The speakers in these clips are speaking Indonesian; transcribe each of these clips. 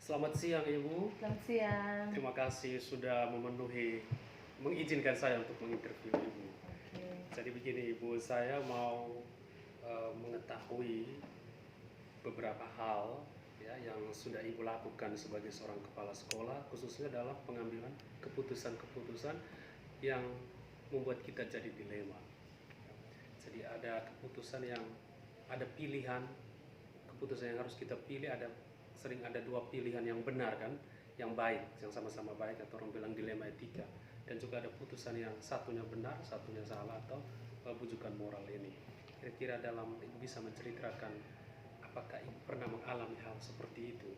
Selamat siang Ibu. Selamat siang. Terima kasih sudah mengizinkan saya untuk menginterview Ibu. Oke. Jadi begini Ibu, saya mau mengetahui beberapa hal ya yang sudah Ibu lakukan sebagai seorang kepala sekolah, khususnya dalam pengambilan keputusan-keputusan yang membuat kita jadi dilema. Jadi ada keputusan yang ada pilihan, keputusan yang harus kita pilih, sering ada dua pilihan yang benar kan, yang baik, yang sama-sama baik, atau orang bilang dilema etika. Dan juga ada putusan yang satunya benar, satunya salah, atau bujukan moral ini. Kira-kira dalam Ibu bisa menceritakan apakah Ibu pernah mengalami hal seperti itu?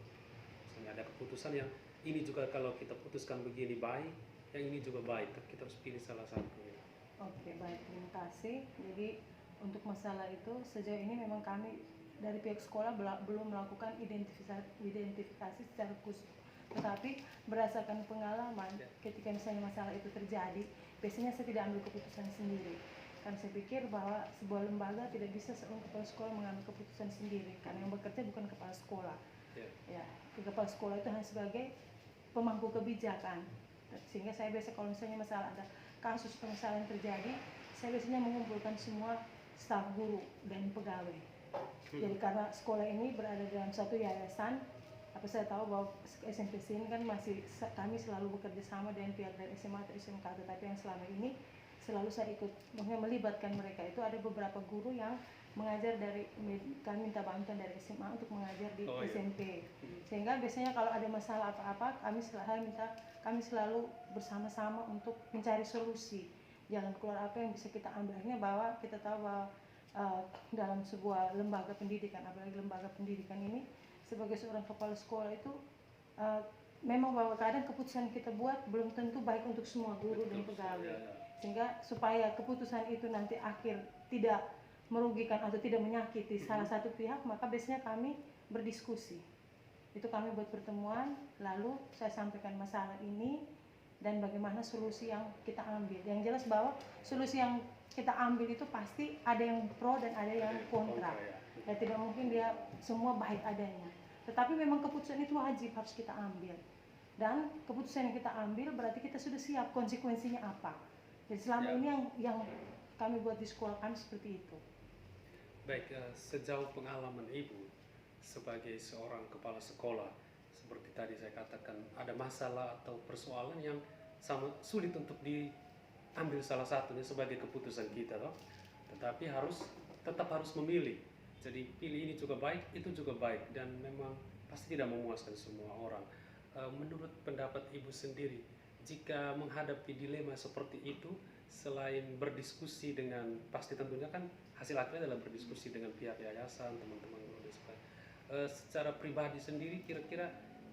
Misalnya ada keputusan yang ini juga kalau kita putuskan begini baik, yang ini juga baik, tapi kita harus pilih salah satu. Oke, baik, terima kasih. Jadi untuk masalah itu sejauh ini memang kami dari pihak sekolah belum melakukan identifikasi secara khusus. Tetapi berdasarkan pengalaman, ketika misalnya masalah itu terjadi, biasanya saya tidak ambil keputusan sendiri. Karena saya pikir bahwa sebuah lembaga tidak bisa seorang kepala sekolah mengambil keputusan sendiri, karena yang bekerja bukan kepala sekolah. Ya, kepala sekolah itu hanya sebagai pemangku kebijakan. Sehingga saya biasa kalau misalnya masalah ada kasus atau masalah yang terjadi, saya biasanya mengumpulkan semua staf guru dan pegawai. Jadi karena sekolah ini berada dalam satu yayasan, apa saya tahu bahwa SMP sini kan kami selalu bekerja sama dengan pihak dari SMA atau SMK, tetapi yang selama ini selalu saya ikut, maksudnya melibatkan mereka. Itu ada beberapa guru yang mengajar kami minta bantuan dari SMA untuk mengajar di SMP. Sehingga biasanya kalau ada masalah apa-apa, kami selalu bersama-sama untuk mencari solusi, jalan keluar apa yang bisa kita ambil. Akhirnya bahwa kita tahu bahwa dalam sebuah lembaga pendidikan, apalagi lembaga pendidikan ini, sebagai seorang kepala sekolah itu memang bahwa kadang keputusan kita buat belum tentu baik untuk semua guru dan pegawai. Sehingga supaya keputusan itu nanti akhir tidak merugikan atau tidak menyakiti salah satu pihak, maka biasanya kami berdiskusi. Itu kami buat pertemuan, lalu saya sampaikan masalah ini dan bagaimana solusi yang kita ambil. Yang jelas bahwa solusi yang kita ambil itu pasti ada yang pro dan ada yang kontra. Ya tidak mungkin dia semua baik adanya. Tetapi memang keputusan itu wajib harus kita ambil. Dan keputusan yang kita ambil berarti kita sudah siap konsekuensinya apa. Jadi selama ini yang kami buat di sekolah kami seperti itu. Baik, sejauh pengalaman Ibu sebagai seorang kepala sekolah, seperti tadi saya katakan, ada masalah atau persoalan yang sulit untuk diambil salah satunya sebagai keputusan kita, toh. Tetapi tetap harus memilih. Jadi pilih ini juga baik, itu juga baik, dan memang pasti tidak memuaskan semua orang. Menurut pendapat Ibu sendiri, jika menghadapi dilema seperti itu, selain berdiskusi dengan, pasti tentunya kan hasil akhirnya adalah berdiskusi dengan pihak yayasan, teman-teman guru dan sebagainya. Secara pribadi sendiri, kira-kira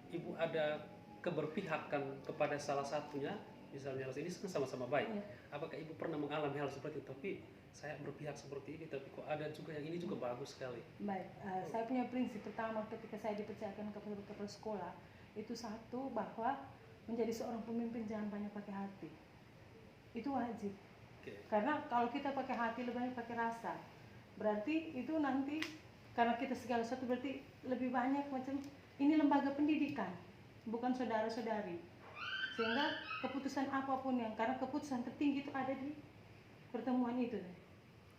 Ibu ada keberpihakan kepada salah satunya, misalnya ini kan sama-sama baik. Apakah Ibu pernah mengalami hal seperti itu? Tapi saya berpihak seperti ini, tapi kok ada juga yang ini juga bagus sekali. Baik, saya punya prinsip pertama ketika saya dipercayakan kepada kepala sekolah, itu satu, bahwa menjadi seorang pemimpin jangan banyak pakai hati. Itu wajib. Karena kalau kita pakai hati lebih banyak pakai rasa, berarti itu nanti karena kita segala sesuatu berarti lebih banyak macam ini lembaga pendidikan, bukan saudara-saudari. Sehingga keputusan apapun karena keputusan tertinggi itu ada di pertemuan itu,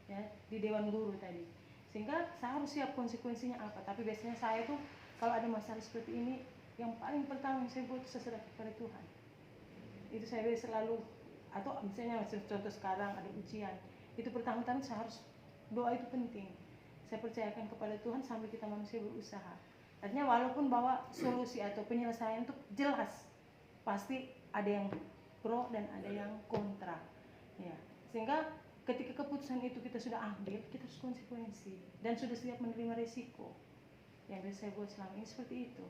ya, di Dewan Guru tadi. Sehingga saya harus siap konsekuensinya apa. Tapi biasanya saya tuh kalau ada masalah seperti ini, yang paling pertama yang saya buat itu saya serahkan kepada Tuhan. Itu saya selalu, atau misalnya contoh sekarang ada ujian, itu pertama-tama saya harus doa, itu penting. Saya percayakan kepada Tuhan sambil kita manusia berusaha. Artinya walaupun bahwa solusi atau penyelesaian itu jelas, pasti ada yang pro dan ada yang kontra. Ya, sehingga ketika keputusan itu kita sudah ambil, kita harus konsekuensi dan sudah siap menerima resiko. Yang bisa saya buat selama ini seperti itu.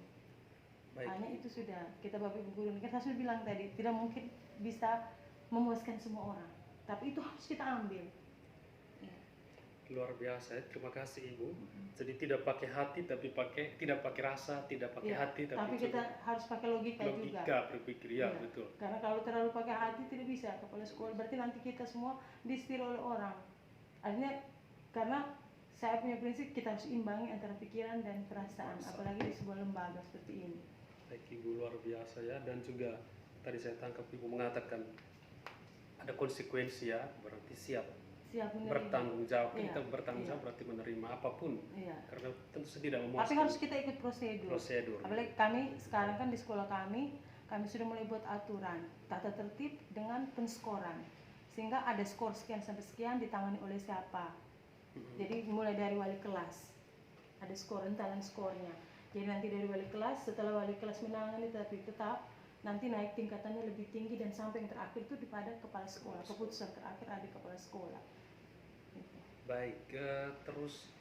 Baik. Hanya itu sudah, kita Bapak Ibu Guru, kan saya sudah bilang tadi, tidak mungkin bisa memuaskan semua orang, tapi itu harus kita ambil. Luar biasa, terima kasih Ibu. Jadi tidak pakai hati, tapi tidak pakai rasa, tidak pakai hati, tapi kita harus pakai logika juga. Logika berpikir, ya betul. Karena kalau terlalu pakai hati tidak bisa kepala sekolah, berarti nanti kita semua disetir oleh orang. Artinya karena saya punya prinsip kita harus imbangi antara pikiran dan perasaan, apalagi di sebuah lembaga seperti ini. Baik Ibu, luar biasa ya. Dan juga tadi saya tangkap Ibu mengatakan ada konsekuensi ya, berarti siap Siap menerima. bertanggung jawab. Iya, Kita bertanggung iya. jawab berarti menerima apapun, Iya. karena tentu saja tidak Tapi memuaskan harus kita ikut prosedur. prosedur. Apalagi kami sekarang kan di sekolah kami sudah mulai buat aturan tata tertib dengan penskoran, sehingga ada skor sekian sampai sekian ditangani oleh siapa. Jadi mulai dari wali kelas ada skor, entalan skornya. Jadi nanti dari wali kelas, setelah wali kelas menangani tapi tetap nanti naik tingkatannya lebih tinggi, dan sampai yang terakhir itu pada kepala sekolah. Keputusan terakhir ada di kepala sekolah. Baik, terus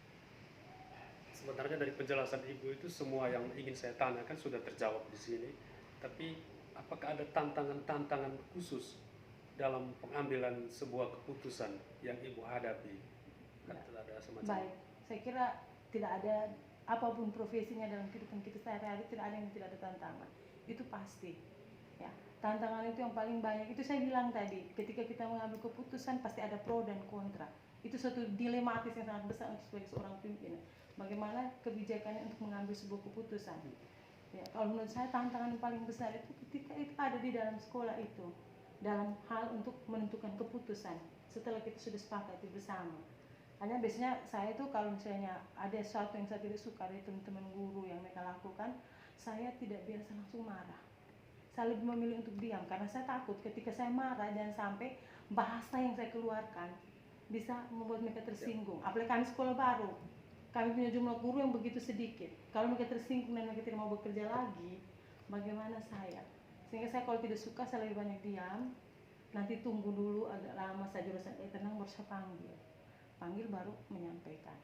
sebenarnya dari penjelasan Ibu itu semua yang ingin saya tanyakan sudah terjawab di sini. Tapi apakah ada tantangan-tantangan khusus dalam pengambilan sebuah keputusan yang Ibu hadapi? Kan ada semacam. Baik, saya kira tidak ada apapun profesinya dalam kehidupan kita sehari-hari, tidak ada yang tidak ada tantangan. Itu pasti. Ya, tantangan itu yang paling banyak. Itu saya bilang tadi, ketika kita mengambil keputusan pasti ada pro dan kontra. Itu suatu dilematis yang sangat besar untuk sebagai seorang pimpinan. Bagaimana kebijakannya untuk mengambil sebuah keputusan. Ya, kalau menurut saya tantangan yang paling besar itu ketika itu ada di dalam sekolah itu, dalam hal untuk menentukan keputusan setelah kita sudah sepakati bersama. Hanya biasanya saya itu kalau misalnya ada sesuatu yang saya tidak suka dari teman-teman guru yang mereka lakukan, saya tidak biasa langsung marah. Saya lebih memilih untuk diam karena saya takut ketika saya marah jangan sampai bahasa yang saya keluarkan bisa membuat mereka tersinggung. Apalagi kami sekolah baru, kami punya jumlah guru yang begitu sedikit. Kalau mereka tersinggung dan mereka tidak mau bekerja lagi, bagaimana saya? Sehingga saya kalau tidak suka saya lebih banyak diam. Nanti tunggu dulu agak lama saja sampai tenang baru saya panggil baru menyampaikan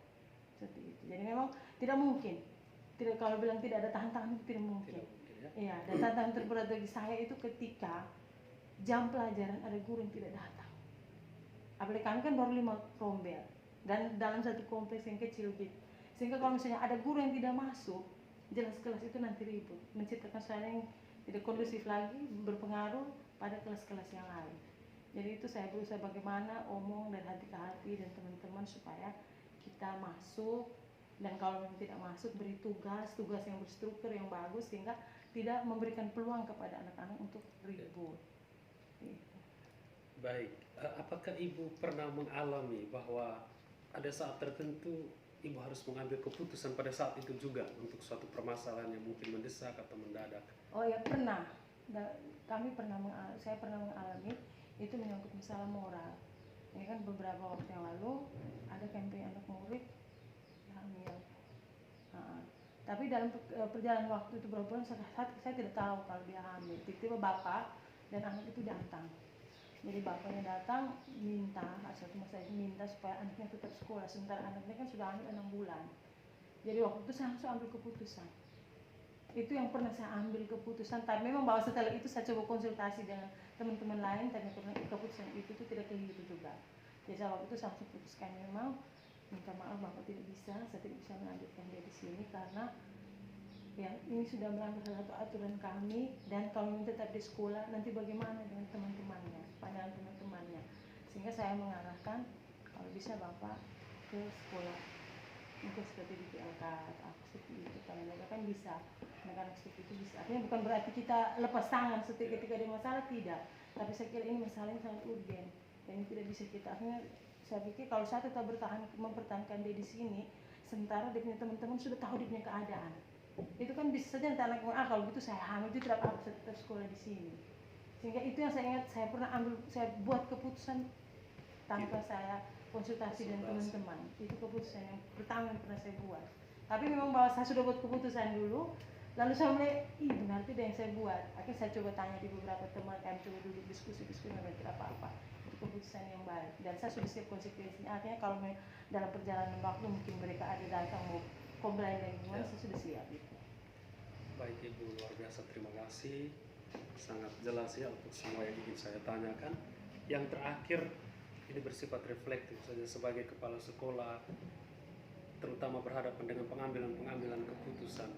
seperti itu. Jadi memang tidak mungkin. Tidak, kalau bilang tidak ada tantangan itu tidak mungkin. Ya. Iya, dan tantangan terberat bagi saya itu ketika jam pelajaran ada guru yang tidak datang. Apalagi kami kan baru 5 rombel dan dalam satu kompleks yang kecil gitu. Sehingga kalau misalnya ada guru yang tidak masuk, jelas kelas itu nanti ribut, menciptakan suasana yang tidak kondusif lagi, berpengaruh pada kelas-kelas yang lain. Jadi itu saya berusaha bagaimana omong dari hati ke hati dan teman-teman supaya kita masuk, dan kalau memang tidak masuk beri tugas yang berstruktur yang bagus sehingga tidak memberikan peluang kepada anak-anak untuk ribut. Baik, apakah Ibu pernah mengalami bahwa ada saat tertentu Ibu harus mengambil keputusan pada saat itu juga untuk suatu permasalahan yang mungkin mendesak atau mendadak? Oh ya, pernah. Saya pernah mengalami itu menyangkut masalah moral. Ini kan beberapa waktu yang lalu ada campaign anak murid hamil. Tapi dalam perjalanan waktu itu berapa bulan saya tidak tahu kalau dia hamil. Tiba-tiba bapak dan anak itu datang. Jadi bapaknya datang minta supaya anaknya tetap sekolah, sementara anaknya kan sudah hamil 6 bulan. Jadi waktu itu saya langsung ambil keputusan. Itu yang pernah saya ambil keputusan. Tapi memang bahwa setelah itu saya coba konsultasi dengan teman-teman lain, tapi keputusan itu tidak kayak gitu juga. Jadi saya waktu itu saya langsung putuskan, memang minta maaf bapak tidak bisa, saya tidak bisa melanjutkan dia di sini karena ya ini sudah melanggar salah satu aturan kami, dan kalau ingin tetap di sekolah nanti bagaimana dengan teman-temannya, pandangan teman-temannya. Sehingga saya mengarahkan kalau bisa bapak ke sekolah mungkin seperti di PLK atau seperti itu, kalau mereka kan bisa, anak-anak seperti itu bisa. Artinya bukan berarti kita lepas tangan ketika ada masalah, tidak, tapi saya kira ini masalah yang sangat urgen dan ini tidak bisa kita, artinya saya pikir kalau saya tetap mempertahankan dia di sini sementara dia punya teman-teman sudah tahu dia punya keadaan, itu kan bisa saja nanti anaknya kalau gitu saya hamil, itu tidak apa-apa, saya tetap sekolah di sini. Sehingga itu yang saya ingat, saya buat keputusan tanpa saya konsultasi dengan teman-teman. Itu keputusan yang pertama yang pernah saya buat. Tapi memang bahwa saya sudah buat keputusan dulu, lalu saya mulai, benar tidak yang saya buat. Akhirnya saya coba tanya di beberapa teman, kami coba duduk diskusi memang tidak apa-apa. Itu keputusan yang baik. Dan saya sudah siap konsekuensinya. Artinya kalau dalam perjalanan waktu mungkin mereka ada datang mau komplain dan gimana, saya sudah siap itu. Baik Ibu, luar biasa, terima kasih. Sangat jelas ya untuk semua yang ingin saya tanyakan. Yang terakhir, ini bersifat reflektif saja sebagai kepala sekolah, terutama berhadapan dengan pengambilan keputusan.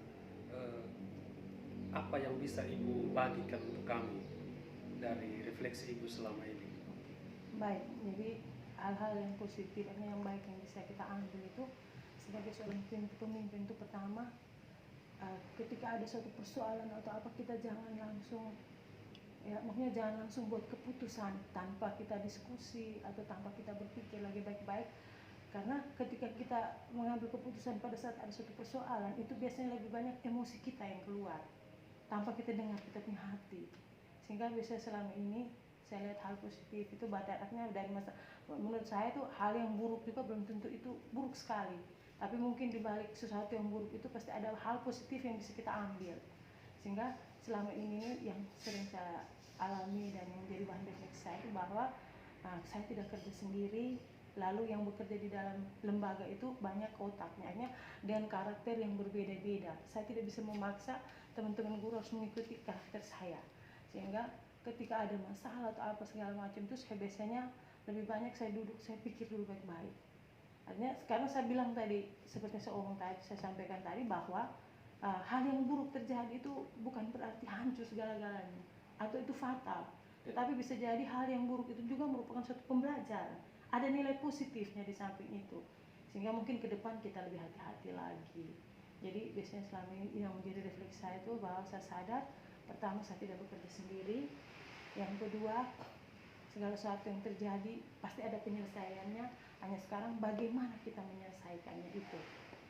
Apa yang bisa Ibu bagikan untuk kami dari refleksi Ibu selama ini? Baik, jadi hal-hal yang positif, yang baik yang bisa kita ambil itu sebagai seorang pemimpin itu pertama, ketika ada suatu persoalan atau apa, kita jangan langsung, ya maksudnya jangan langsung buat keputusan tanpa kita diskusi atau tanpa kita berpikir lagi baik-baik. Karena ketika kita mengambil keputusan pada saat ada suatu persoalan, itu biasanya lebih banyak emosi kita yang keluar tanpa kita dengar kita punya hati. Sehingga biasanya selama ini saya lihat hal positif itu bataknya dari masa, menurut saya itu hal yang buruk juga belum tentu itu buruk sekali, tapi mungkin dibalik sesuatu yang buruk itu pasti ada hal positif yang bisa kita ambil. Sehingga selama ini yang sering saya alami dan yang menjadi bahan refleksi saya itu bahwa saya tidak kerja sendiri, lalu yang bekerja di dalam lembaga itu banyak otaknya, hanya dengan karakter yang berbeda-beda. Saya tidak bisa memaksa teman-teman guru harus mengikuti karakter saya, sehingga ketika ada masalah atau apa segala macam itu saya biasanya lebih banyak saya duduk, saya pikir dulu baik-baik. Artinya sekarang saya bilang tadi, seperti saya omong tadi, saya sampaikan tadi bahwa hal yang buruk terjadi itu bukan berarti hancur segala-galanya atau itu fatal, tetapi bisa jadi hal yang buruk itu juga merupakan suatu pembelajaran, ada nilai positifnya di samping itu, sehingga mungkin ke depan kita lebih hati-hati lagi. Jadi biasanya selama ini yang menjadi refleksi saya itu bahwa saya sadar, pertama saya tidak bekerja sendiri, yang kedua segala sesuatu yang terjadi pasti ada penyelesaiannya, hanya sekarang bagaimana kita menyelesaikannya itu.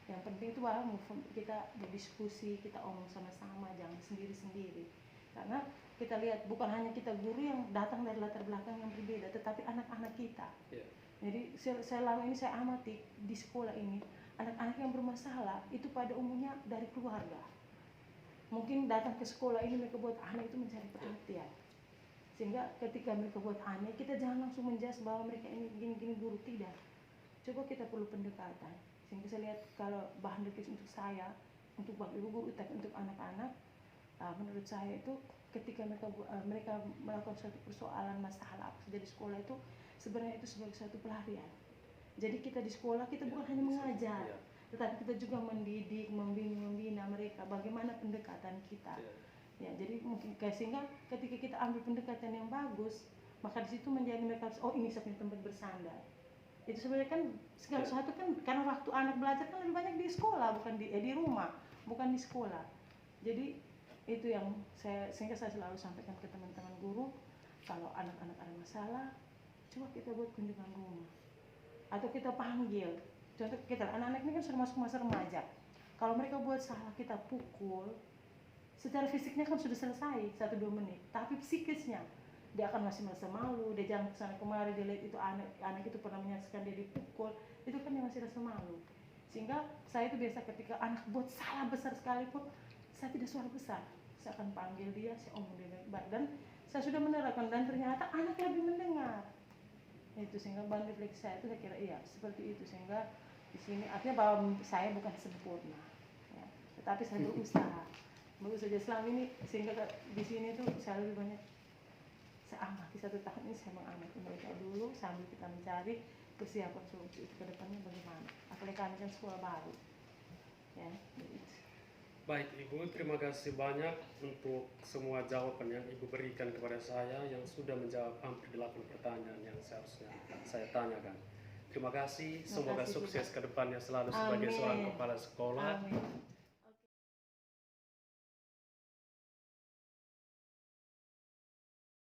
Yang penting itu bahwa kita berdiskusi, kita omong sama-sama, jangan sendiri-sendiri. Karena kita lihat bukan hanya kita guru yang datang dari latar belakang yang berbeda, tetapi anak-anak kita. Yeah. Jadi selama ini saya amati di sekolah ini, anak-anak yang bermasalah itu pada umumnya dari keluarga. Mungkin datang ke sekolah ini mereka buat anak itu mencari perhatian. Sehingga ketika mereka buat aneh, kita jangan langsung menjudge bahwa mereka ini gini-gini guru, tidak. Coba kita perlu pendekatan. Sehingga saya lihat kalau bahan refleksi untuk saya, untuk bagi ibu guru, tapi untuk anak-anak, menurut saya itu ketika mereka melakukan suatu persoalan masalah jadi sekolah itu sebenarnya itu sebagai suatu pelarian. Jadi kita di sekolah kita bukan hanya mengajar, tetapi kita juga mendidik, membina mereka bagaimana pendekatan kita. Ya, jadi mungkin sehingga ketika kita ambil pendekatan yang bagus, maka di situ menjadi mereka oh ini sebenarnya tempat bersandar. Itu sebenarnya kan segala sesuatu kan karena waktu anak belajar kan lebih banyak di sekolah, bukan di rumah, bukan di sekolah. Jadi itu yang sehingga saya selalu sampaikan ke teman-teman guru, kalau anak-anak ada masalah, coba kita buat kunjungan rumah atau kita panggil. Contoh kita anak-anak ini kan sudah masuk masa remaja. Kalau mereka buat salah kita pukul, secara fisiknya kan sudah selesai 1-2 menit, tapi psikisnya dia akan masih merasa malu, dia jangan kesana kemari, dia lihat itu anak itu pernah menyaksikan dia dipukul, itu kan dia masih rasa malu. Sehingga saya itu biasa ketika anak buat salah besar sekalipun, saya tidak suara besar, saya akan panggil dia, saya omong dia baik-baik, dan saya sudah menerapkan dan ternyata anak lebih mendengar. Itu sehingga bahan refleksi saya itu saya kira iya seperti itu, sehingga di sini artinya bahwa saya bukan sempurna, ya, tetapi saya berusaha. Bagus saja selama ini, sehingga di sini tuh saya lebih banyak saya amati 1 tahun ini, saya mengamati mereka dulu sambil kita mencari persiapan solusi itu ke depannya bagaimana, apalagi kami kan sekolah baru ya. Baik Ibu, terima kasih banyak untuk semua jawaban yang Ibu berikan kepada saya yang sudah menjawab hampir 8 pertanyaan yang seharusnya saya tanyakan. Terima kasih, semoga sukses ke depannya selalu sebagai seorang kepala sekolah. Amin.